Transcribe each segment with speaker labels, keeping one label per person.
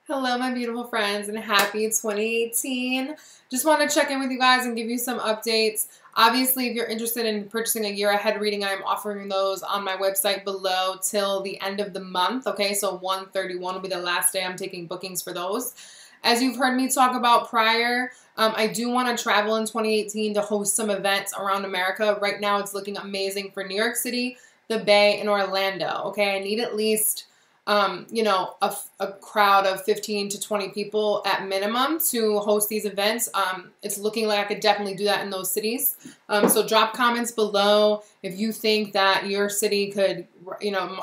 Speaker 1: Hello, my beautiful friends, and happy 2018. Just want to check in with you guys and give you some updates. Obviously, if you're interested in purchasing a year ahead reading, I'm offering those on my website below till the end of the month. Okay, so 1/31 will be the last day I'm taking bookings for those. As you've heard me talk about prior, I do want to travel in 2018 to host some events around America. Right now, it's looking amazing for New York City, the Bay, and Orlando. Okay, I need at least a crowd of 15 to 20 people at minimum to host these events. It's looking like I could definitely do that in those cities. So drop comments below if you think that your city could,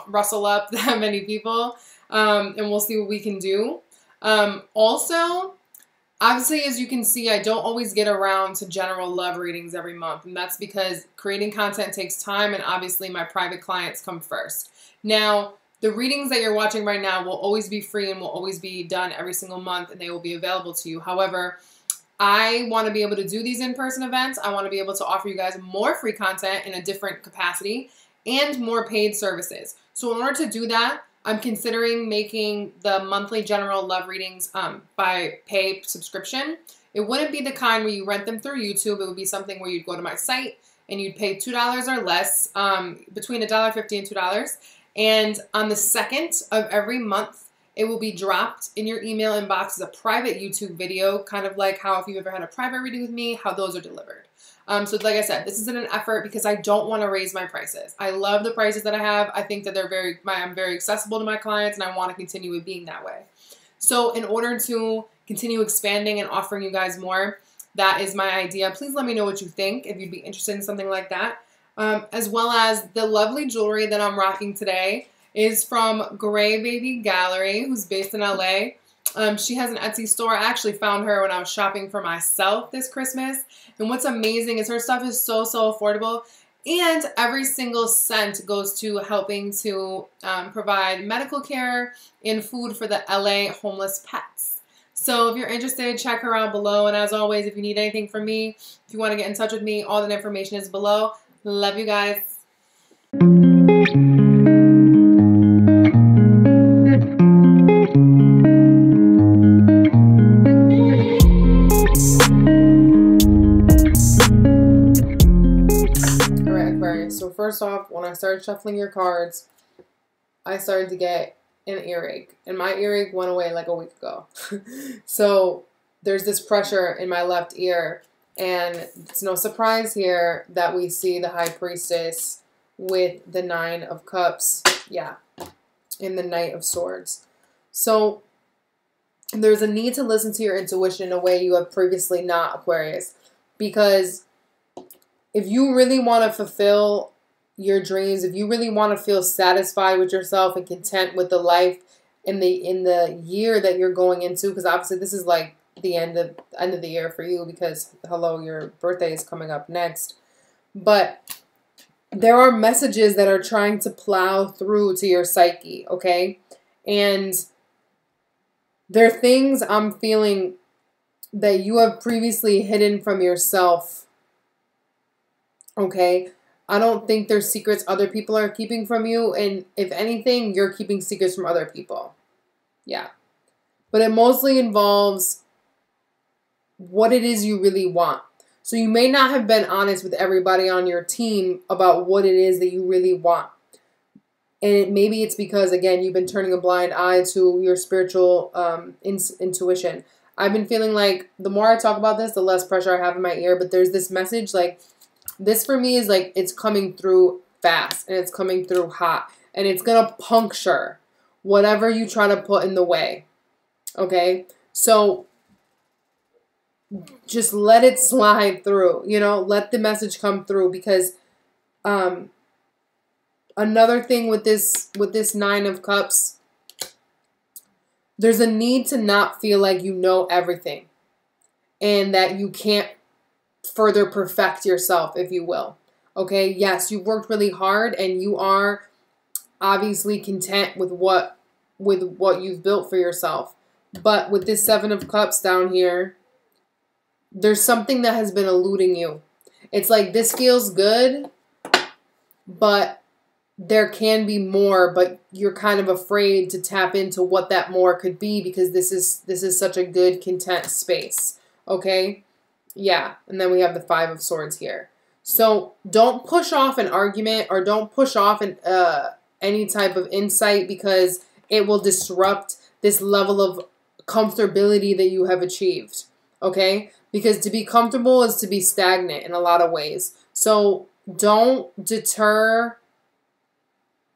Speaker 1: rustle up that many people, and we'll see what we can do. Also, obviously, as you can see, I don't always get around to general love readings every month, and that's because creating content takes time, and obviously my private clients come first. Now, the readings that you're watching right now will always be free and will always be done every single month, and they will be available to you. However, I want to be able to do these in-person events. I want to be able to offer you guys more free content in a different capacity and more paid services. So in order to do that, I'm considering making the monthly general love readings by pay subscription. It wouldn't be the kind where you rent them through YouTube. It would be something where you'd go to my site and you'd pay $2 or less, between $1.50 and $2. And on the 2nd of every month, it will be dropped in your email inbox as a private YouTube video, kind of like how if you've ever had a private reading with me, how those are delivered. So like I said, this isn't an effort because I don't want to raise my prices. I love the prices that I have. I think that I'm very accessible to my clients, and I want to continue it being that way. So in order to continue expanding and offering you guys more, that is my idea. Please let me know what you think if you'd be interested in something like that. As well as the lovely jewelry that I'm rocking today is from Gray Baby Gallery, who's based in LA. She has an Etsy store. I actually found her when I was shopping for myself this Christmas. And what's amazing is her stuff is so affordable. And every single cent goes to helping to provide medical care and food for the LA homeless pets. So if you're interested, check her out below. And as always, if you need anything from me, if you want to get in touch with me, all that information is below. Love you guys. Alright, Aquarius. So first off, when I started shuffling your cards, I started to get an earache. And my earache went away like a week ago. So there's this pressure in my left ear. And it's no surprise here that we see the High Priestess with the 9 of Cups, and the Knight of Swords. So there's a need to listen to your intuition in a way you have previously not, Aquarius. Because if you really want to fulfill your dreams, if you really want to feel satisfied with yourself and content with the life in the year that you're going into, because obviously this is like the end of the year for you because, hello, your birthday is coming up next. But there are messages that are trying to plow through to your psyche, okay? And there are things I'm feeling that you have previously hidden from yourself, okay? I don't think there's secrets other people are keeping from you. And if anything, you're keeping secrets from other people. Yeah. But it mostly involves what it is you really want. So you may not have been honest with everybody on your team about what it is that you really want. And maybe it's because, again, you've been turning a blind eye to your spiritual intuition. I've been feeling like the more I talk about this, the less pressure I have in my ear. But there's this message, like, this for me is like it's coming through fast and it's coming through hot. And it's going to puncture whatever you try to put in the way. Okay? So just let it slide through, let the message come through, because another thing with this 9 of Cups, there's a need to not feel like you know everything and that you can't further perfect yourself, if you will. Okay, yes, you've worked really hard and you are obviously content with what you've built for yourself. But with this 7 of Cups down here, there's something that has been eluding you. It's like this feels good, but there can be more, but you're kind of afraid to tap into what that more could be because this is such a good content space. Okay? Yeah. And then we have the 5 of Swords here. So don't push off an argument or don't push off any type of insight because it will disrupt this level of comfortability that you have achieved. Okay? Because to be comfortable is to be stagnant in a lot of ways. So don't deter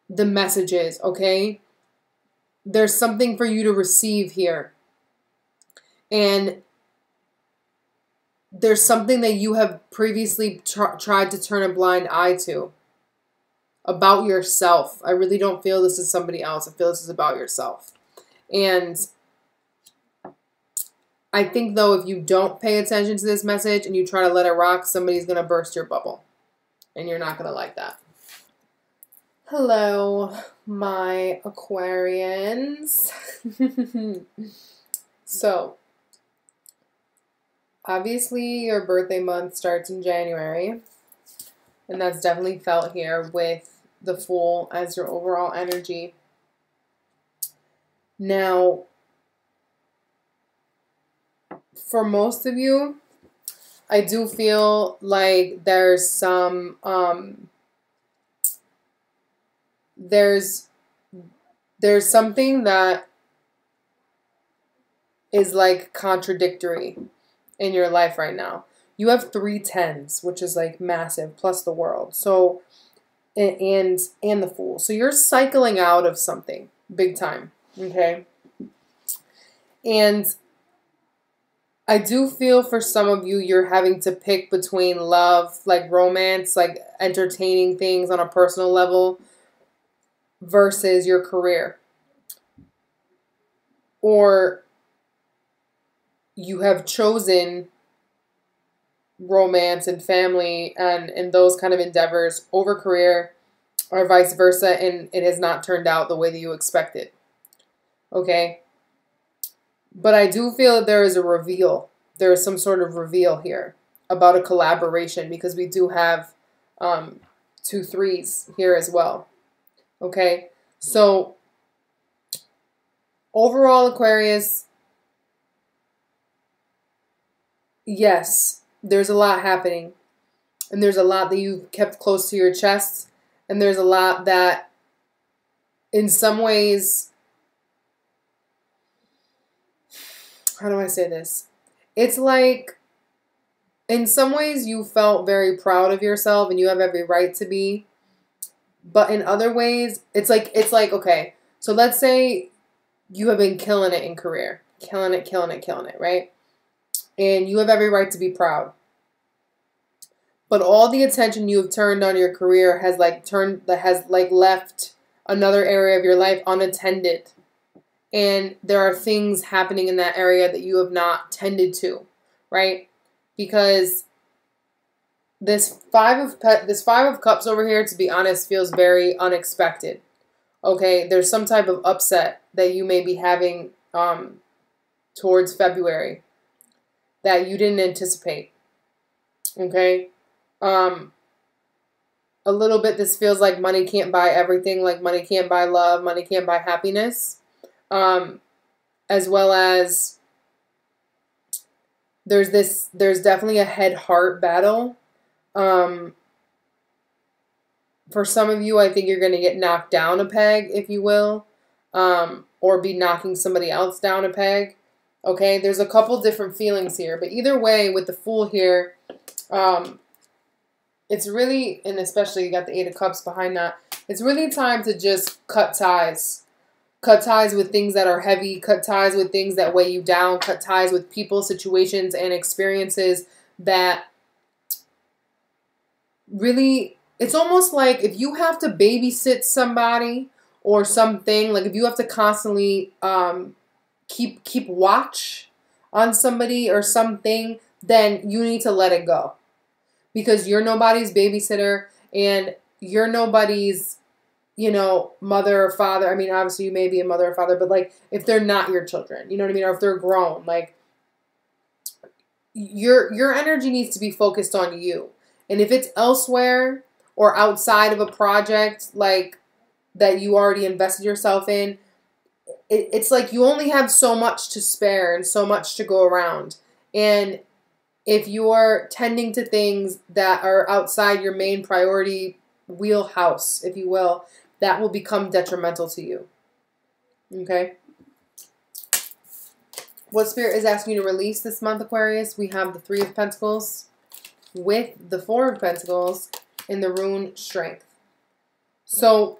Speaker 1: the messages, okay? There's something for you to receive here. And there's something that you have previously tried to turn a blind eye to about yourself. I really don't feel this is somebody else. I feel this is about yourself. And I think, though, if you don't pay attention to this message and you try to let it rock, somebody's going to burst your bubble. And you're not going to like that. Hello, my Aquarians. So, obviously your birthday month starts in January. And that's definitely felt here with the Fool as your overall energy. Now, for most of you, I do feel like there's some, there's something that is like contradictory in your life right now. You have 3 10s, which is like massive, plus the World. So, and the Fool. So you're cycling out of something big time, okay? And I do feel for some of you, you're having to pick between love, like romance, like entertaining things on a personal level, versus your career. Or you have chosen romance and family and those kind of endeavors over career, or vice versa, and it has not turned out the way that you expected. Okay? But I do feel that there is a reveal. There is some sort of reveal here about a collaboration because we do have 2 3s here as well. Okay? So, overall, Aquarius, yes, there's a lot happening. And there's a lot that you've kept close to your chest. And there's a lot that, in some ways, how do I say this? It's like, in some ways, you felt very proud of yourself and you have every right to be. But in other ways, it's like, okay, so let's say you have been killing it in career. Killing it, right? And you have every right to be proud. But all the attention you have turned on your career has left another area of your life unattended. And there are things happening in that area that you have not tended to, right? Because this 5 of Cups over here, to be honest, feels very unexpected. Okay, there's some type of upset that you may be having towards February that you didn't anticipate. Okay? A little bit this feels like money can't buy everything, like money can't buy love, money can't buy happiness. As well as there's definitely a head-heart battle. For some of you, I think you're going to get knocked down a peg, if you will, or be knocking somebody else down a peg. Okay, there's a couple different feelings here, but either way, with the Fool here, it's really, and especially you got the 8 of Cups behind that, it's really time to just cut ties. Cut ties with things that are heavy, cut ties with things that weigh you down, cut ties with people, situations, and experiences that really, it's almost like if you have to babysit somebody or something, like if you have to constantly keep watch on somebody or something, then you need to let it go. Because you're nobody's babysitter and you're nobody's, mother or father. I mean, obviously you may be a mother or father, but like if they're not your children, you know what I mean? Or if they're grown, like your energy needs to be focused on you. And if it's elsewhere or outside of a project like that you already invested yourself in, it's like you only have so much to spare and so much to go around. And if you're tending to things that are outside your main priority wheelhouse, if you will, that will become detrimental to you. Okay? What Spirit is asking you to release this month, Aquarius? We have the Three of Pentacles with the Four of Pentacles in the rune Strength. So,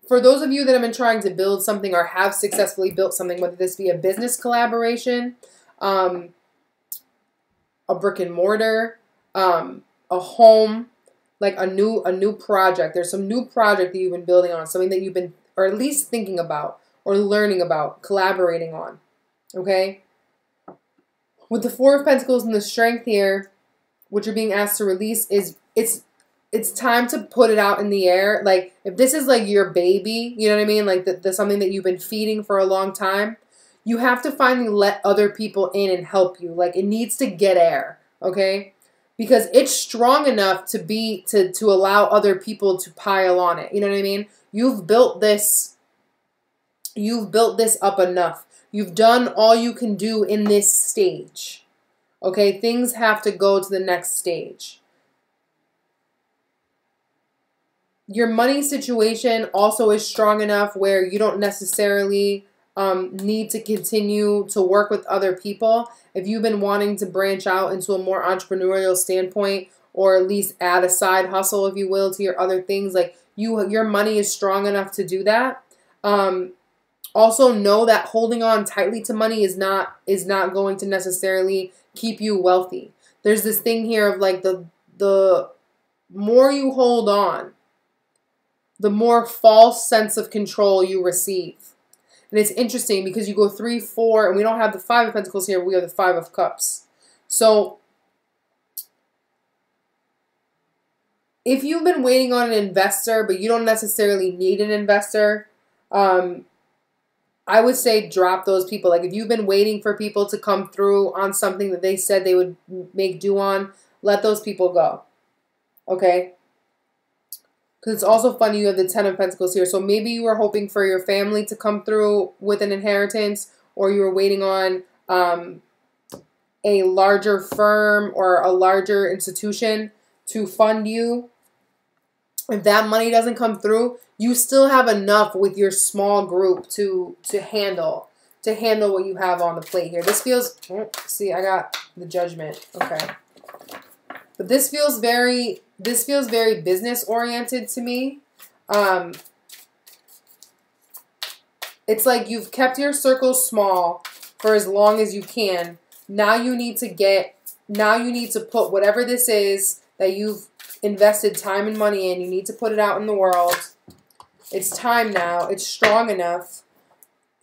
Speaker 1: for those of you that have been trying to build something or have successfully built something, whether this be a business collaboration, a brick and mortar, a home, like a new project. There's some new project that you've been building on, something that you've been, or at least thinking about, or learning about, collaborating on. Okay? With the Four of Pentacles and the Strength here, what you're being asked to release is, it's time to put it out in the air. Like, if this is like your baby, you know what I mean? Like, the something that you've been feeding for a long time, you have to finally let other people in and help you. Like, it needs to get air, okay? Because it's strong enough to allow other people to pile on it. You know what I mean? You've built this up enough. You've done all you can do in this stage. Okay? Things have to go to the next stage. Your money situation also is strong enough where you don't necessarily need to continue to work with other people. If you've been wanting to branch out into a more entrepreneurial standpoint, or at least add a side hustle, if you will, to your other things, like your money is strong enough to do that. Also know that holding on tightly to money is not going to necessarily keep you wealthy. There's this thing here of like the more you hold on, the more false sense of control you receive. And it's interesting because you go 3, 4, and we don't have the Five of Pentacles here. We have the Five of Cups. So if you've been waiting on an investor, but you don't necessarily need an investor, I would say drop those people. Like, if you've been waiting for people to come through on something that they said they would make do on, let those people go. Okay? Because it's also funny you have the Ten of Pentacles here. So maybe you were hoping for your family to come through with an inheritance, or you were waiting on a larger firm or a larger institution to fund you. If that money doesn't come through, you still have enough with your small group to handle what you have on the plate here. This feels, see, I got the Judgment. Okay. But this feels very business oriented to me. It's like you've kept your circle small for as long as you can. Now you need to put whatever this is that you've invested time and money in, you need to put it out in the world. It's time now. It's strong enough.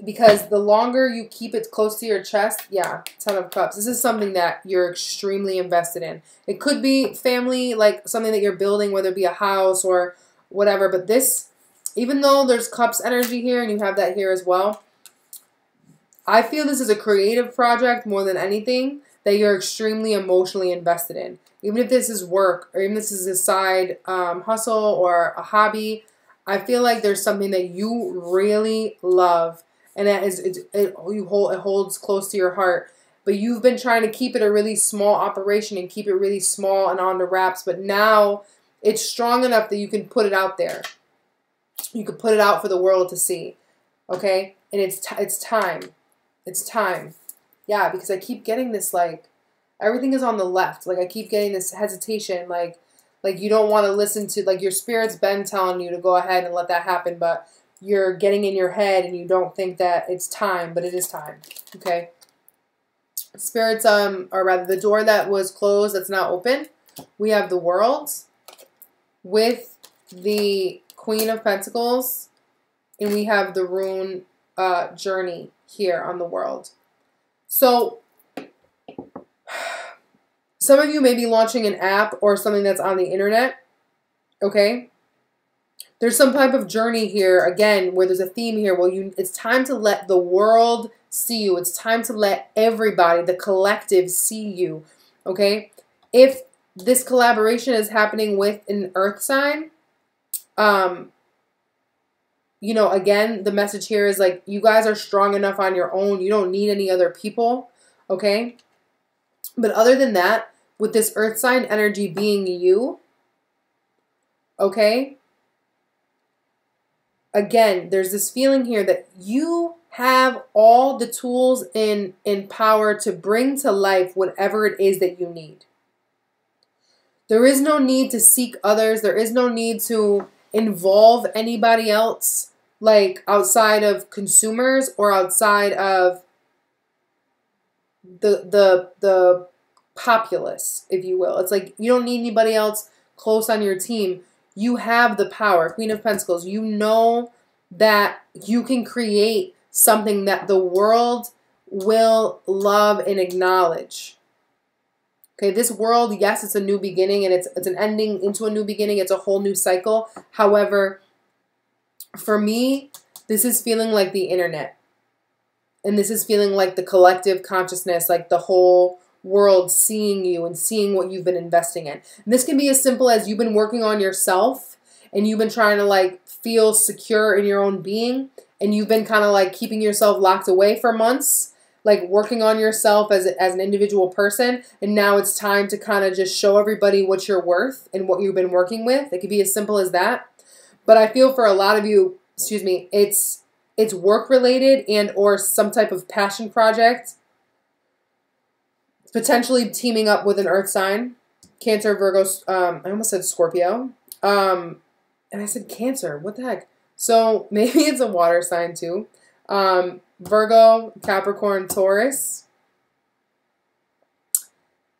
Speaker 1: Because the longer you keep it close to your chest, yeah, Ten of Cups. This is something that you're extremely invested in. It could be family, like something that you're building, whether it be a house or whatever. But this, even though there's Cups energy here and you have that here as well, I feel this is a creative project more than anything that you're extremely emotionally invested in. Even if this is work, or even if this is a side hustle or a hobby, I feel like there's something that you really love. And that is, it holds close to your heart. But you've been trying to keep it a really small operation and keep it really small and on the wraps. But now it's strong enough that you can put it out there. You can put it out for the world to see. Okay? And it's time. It's time. Yeah, because I keep getting this, like, everything is on the left. Like, I keep getting this hesitation. Like you don't want to listen to, like, your spirit's been telling you to go ahead and let that happen. But you're getting in your head and you don't think that it's time, but it is time. Okay? Spirits, or rather the door that was closed that's now open. We have the World with the Queen of Pentacles, and we have the rune Journey here on the World. So some of you may be launching an app or something that's on the internet. Okay? There's some type of journey here, again, where there's a theme here. Well, it's time to let the world see you. It's time to let everybody, the collective, see you. Okay? If this collaboration is happening with an earth sign. You know, again, the message here is like, you guys are strong enough on your own. You don't need any other people, okay? But other than that, with this earth sign energy being you, okay? Again, there's this feeling here that you have all the tools in power to bring to life whatever it is that you need. There is no need to seek others. There is no need to involve anybody else, like outside of consumers or outside of the populace, if you will. It's like you don't need anybody else close on your team. You have the power. Queen of Pentacles. You know that you can create something that the world will love and acknowledge. Okay, this world, yes, it's a new beginning and it's an ending into a new beginning. It's a whole new cycle. However, for me, this is feeling like the internet. And this is feeling like the collective consciousness, like the whole world seeing you and seeing what you've been investing in. And this can be as simple as you've been working on yourself and you've been trying to like feel secure in your own being and you've been kind of like keeping yourself locked away for months, like working on yourself as an individual person. And now it's time to kind of just show everybody what you're worth and what you've been working with. It could be as simple as that. But I feel for a lot of you, excuse me, it's work related and or some type of passion project. Potentially teaming up with an earth sign. Cancer, Virgo, I almost said Scorpio. And I said Cancer. What the heck? So maybe it's a water sign too. Virgo, Capricorn, Taurus.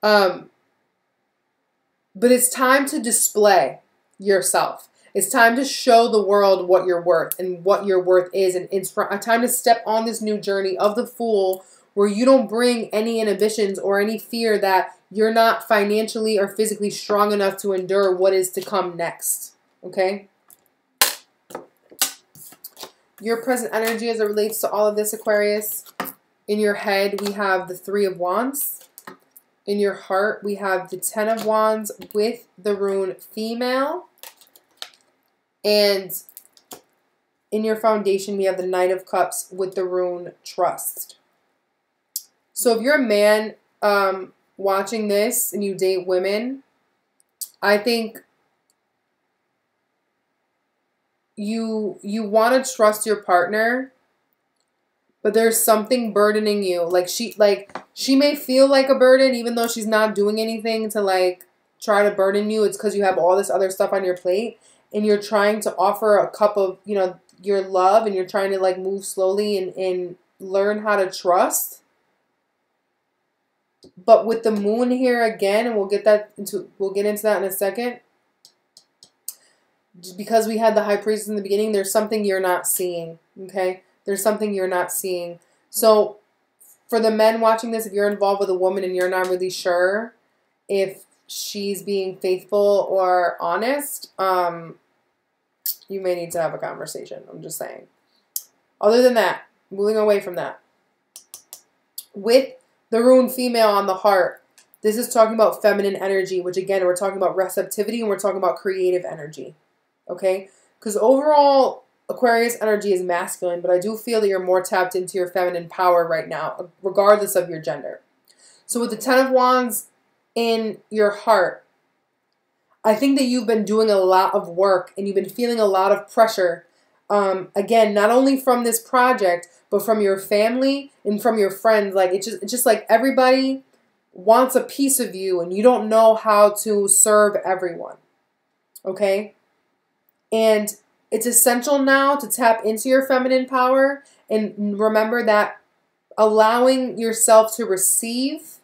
Speaker 1: But it's time to display yourself. It's time to show the world what you're worth and what your worth is. And it's time to step on this new journey of the Fool, where you don't bring any inhibitions or any fear that you're not financially or physically strong enough to endure what is to come next. Okay? Your present energy as it relates to all of this, Aquarius. In your head, we have the 3 of Wands. In your heart, we have the 10 of Wands with the rune Female. And in your foundation, we have the Knight of Cups with the rune Trust. So if you're a man watching this and you date women, I think you want to trust your partner, but there's something burdening you. Like she may feel like a burden even though she's not doing anything to like try to burden you. It's because you have all this other stuff on your plate and you're trying to offer a cup of, you know, your love, and you're trying to like move slowly and learn how to trust. But with the moon here again, and we'll get into that in a second. Just because we had the High Priestess in the beginning, there's something you're not seeing, okay? There's something you're not seeing. So for the men watching this, if you're involved with a woman and you're not really sure if she's being faithful or honest, you may need to have a conversation. I'm just saying. Other than that, moving away from that. With the rune Female on the heart, this is talking about feminine energy, which again, we're talking about receptivity and we're talking about creative energy. Okay? Because overall, Aquarius energy is masculine, but I do feel that you're more tapped into your feminine power right now, regardless of your gender. So with the 10 of Wands in your heart, I think that you've been doing a lot of work and you've been feeling a lot of pressure. Again, not only from this project, but from your family and from your friends. Like it's just like everybody wants a piece of you and you don't know how to serve everyone. Okay? And it's essential now to tap into your feminine power and remember that allowing yourself to receive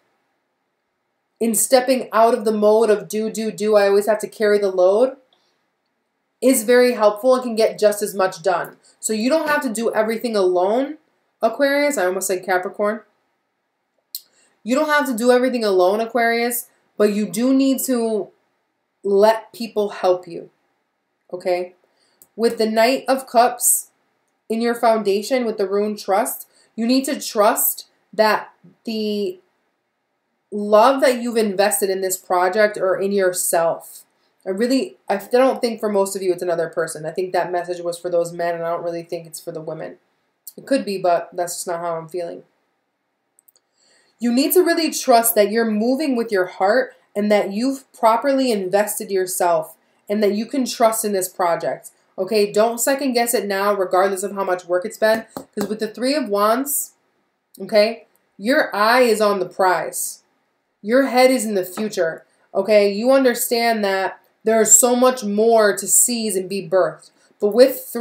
Speaker 1: in stepping out of the mode of do, I always have to carry the load, is very helpful and can get just as much done. So you don't have to do everything alone, Aquarius. I almost said Capricorn. You don't have to do everything alone, Aquarius, but you do need to let people help you. Okay? With the Knight of Cups in your foundation with the rune Trust, you need to trust that the love that you've invested in this project or in yourself. I don't think for most of you it's another person. I think that message was for those men, and I don't really think it's for the women. It could be, but that's just not how I'm feeling. You need to really trust that you're moving with your heart and that you've properly invested yourself and that you can trust in this project. Okay, don't second guess it now, regardless of how much work it's been. Because with the Three of Wands, okay, your eye is on the prize. Your head is in the future. Okay, you understand that there is so much more to seize and be birthed. But with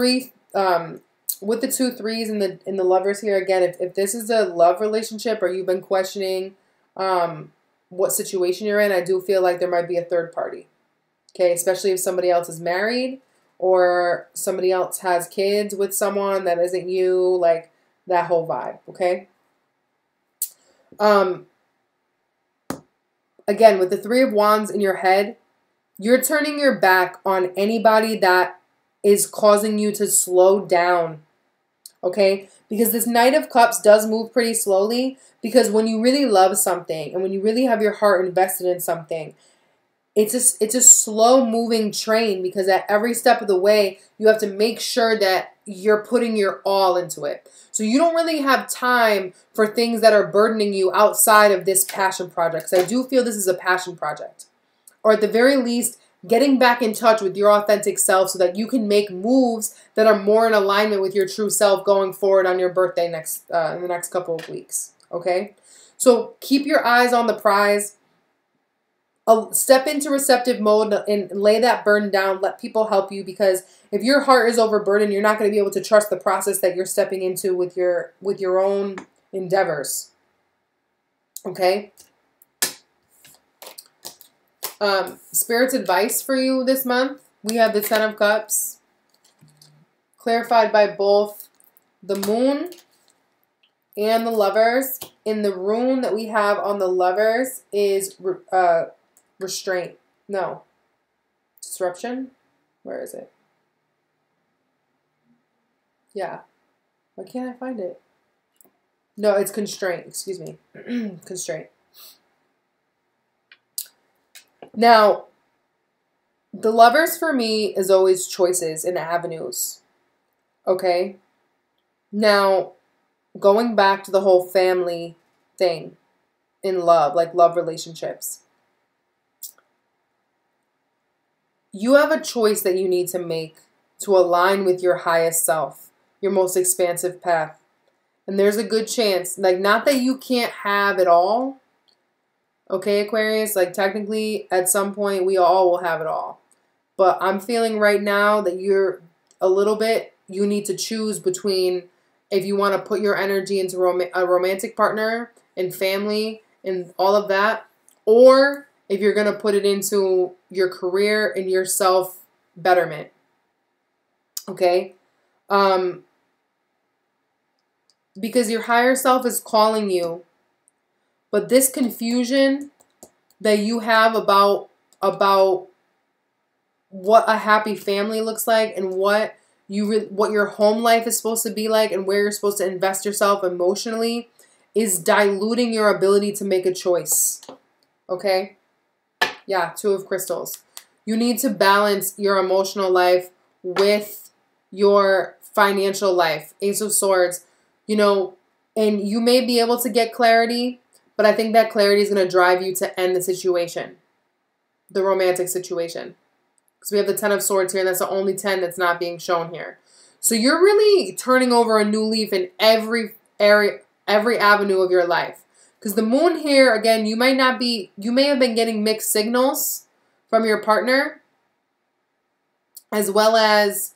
Speaker 1: with the 2 3s in the Lovers here, again, if this is a love relationship or you've been questioning what situation you're in, I do feel like there might be a third party. Okay, especially if somebody else is married or somebody else has kids with someone that isn't you, like that whole vibe, okay? Again, with the Three of Wands in your head, you're turning your back on anybody that is causing you to slow down, okay? Because this Knight of Cups does move pretty slowly, because when you really love something and when you really have your heart invested in something, it's a slow-moving train, because at every step of the way, you have to make sure that you're putting your all into it. So you don't really have time for things that are burdening you outside of this passion project. So I do feel this is a passion project. Or at the very least, getting back in touch with your authentic self so that you can make moves that are more in alignment with your true self going forward on your birthday in the next couple of weeks. Okay? So keep your eyes on the prize. Step into receptive mode and lay that burden down. Let people help you, because if your heart is overburdened, you're not going to be able to trust the process that you're stepping into with your own endeavors. Okay? Spirit's advice for you this month, we have the Ten of Cups, clarified by both the Moon and the Lovers. In the rune that we have on the Lovers is restraint. No. Disruption? Where is it? Yeah. Why can't I find it? No, it's constraint. Excuse me. Constraint. Now, the Lovers for me is always choices and avenues. Okay? Now, going back to the whole family thing in love, like love relationships. You have a choice that you need to make to align with your highest self, your most expansive path. And there's a good chance, like, not that you can't have it all. Okay, Aquarius, like technically at some point we all will have it all. But I'm feeling right now that you're a little bit, you need to choose between if you want to put your energy into a romantic partner and family and all of that, or if you're going to put it into your career and your self-betterment. Okay? Because your higher self is calling you. But this confusion that you have about what a happy family looks like and what your home life is supposed to be like and where you're supposed to invest yourself emotionally is diluting your ability to make a choice. Okay? Yeah, Two of Crystals. You need to balance your emotional life with your financial life. Ace of Swords. You know, and you may be able to get clarity, but I think that clarity is going to drive you to end the situation. The romantic situation. Because we have the Ten of Swords here, and that's the only 10 that's not being shown here. So you're really turning over a new leaf in every area, every avenue of your life. Because the Moon here, again, you may have been getting mixed signals from your partner, as well as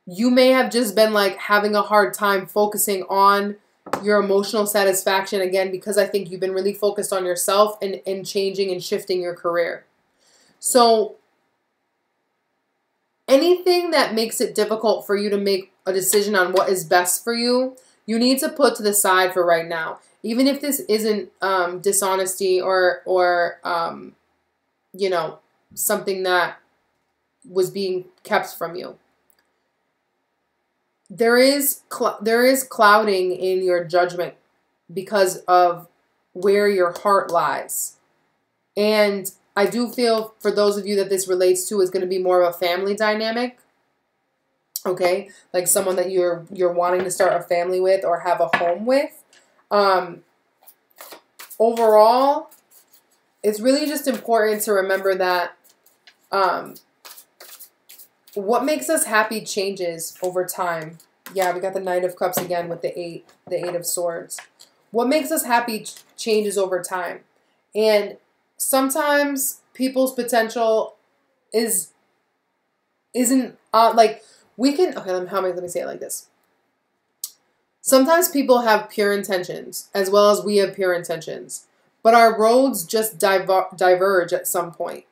Speaker 1: you may have just been like having a hard time focusing on your emotional satisfaction, again, because I think you've been really focused on yourself and changing and shifting your career. So anything that makes it difficult for you to make a decision on what is best for you, you need to put to the side for right now. Even if this isn't dishonesty or you know, something that was being kept from you. There is clouding in your judgment because of where your heart lies. And I do feel for those of you that this relates to is going to be more of a family dynamic. Okay, like someone that you're wanting to start a family with or have a home with. Overall, it's really just important to remember that what makes us happy changes over time. Yeah, we got the Knight of Cups again with the Eight of Swords. What makes us happy changes over time. And sometimes people's potential isn't like we can, okay, let me say it like this. Sometimes people have pure intentions as well as we have pure intentions, but our roads just diverge at some point,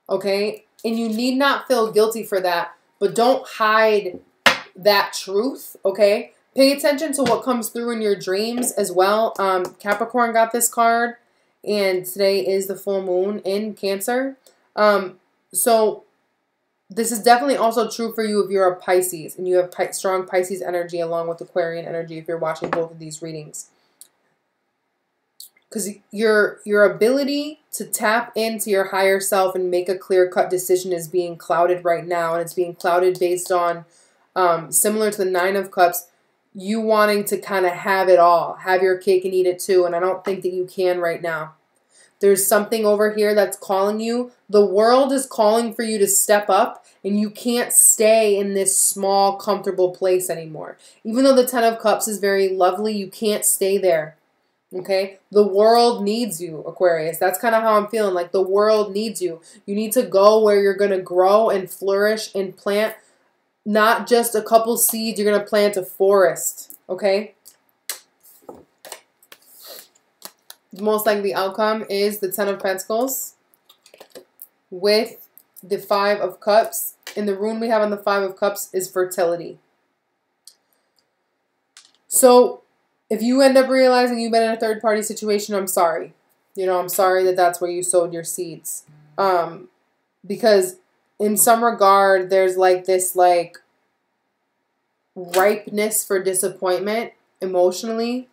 Speaker 1: okay? And you need not feel guilty for that, but don't hide that truth, okay? Pay attention to what comes through in your dreams as well. Capricorn got this card, and today is the full moon in Cancer. So this is definitely also true for you if you're a Pisces and you have strong Pisces energy along with Aquarian energy if you're watching both of these readings. Because your ability to tap into your higher self and make a clear-cut decision is being clouded right now. And it's being clouded based on, similar to the Nine of Cups, you wanting to kind of have it all. Have your cake and eat it too. And I don't think that you can right now. There's something over here that's calling you. The world is calling for you to step up, and you can't stay in this small, comfortable place anymore. Even though the Ten of Cups is very lovely, you can't stay there. Okay? The world needs you, Aquarius. That's kind of how I'm feeling. Like the world needs you. You need to go where you're going to grow and flourish and plant not just a couple seeds. You're going to plant a forest. Okay? The most likely outcome is the Ten of Pentacles with the Five of Cups. And the rune we have on the Five of Cups is fertility. So if you end up realizing you've been in a third-party situation, I'm sorry. You know, I'm sorry that that's where you sowed your seeds. Because in some regard, there's like this like ripeness for disappointment emotionally.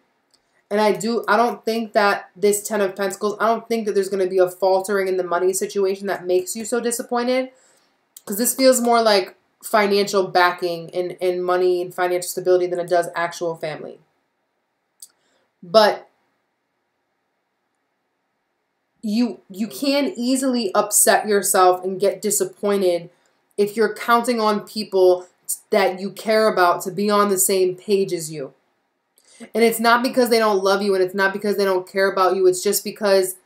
Speaker 1: And I don't think that this Ten of Pentacles, I don't think that there's going to be a faltering in the money situation that makes you so disappointed. Because this feels more like financial backing and money and financial stability than it does actual family. But you can easily upset yourself and get disappointed if you're counting on people that you care about to be on the same page as you. And it's not because they don't love you and it's not because they don't care about you. It's just because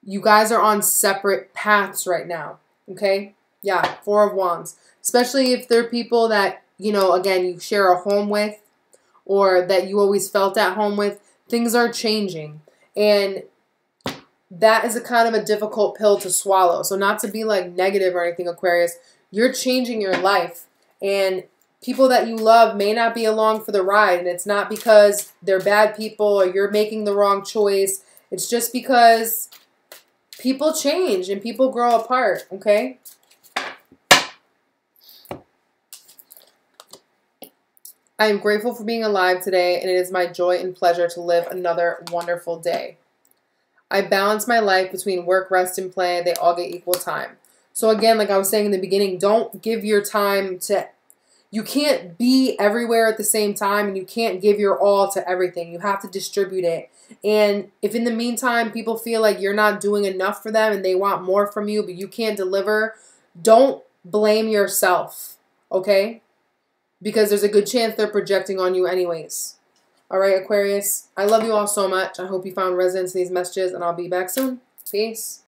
Speaker 1: you guys are on separate paths right now. Okay? Yeah, Four of Wands. Especially if they're people that, you know, again, you share a home with or that you always felt at home with. Things are changing. And that is a kind of a difficult pill to swallow. So not to be like negative or anything, Aquarius. You're changing your life. And people that you love may not be along for the ride. And it's not because they're bad people or you're making the wrong choice. It's just because people change and people grow apart. Okay? I am grateful for being alive today, and it is my joy and pleasure to live another wonderful day. I balance my life between work, rest, and play. They all get equal time. So again, like I was saying in the beginning, don't give your time to... You can't be everywhere at the same time, and you can't give your all to everything. You have to distribute it. And if in the meantime people feel like you're not doing enough for them and they want more from you, but you can't deliver, don't blame yourself, okay? Because there's a good chance they're projecting on you anyways. All right, Aquarius. I love you all so much. I hope you found resonance in these messages, and I'll be back soon. Peace.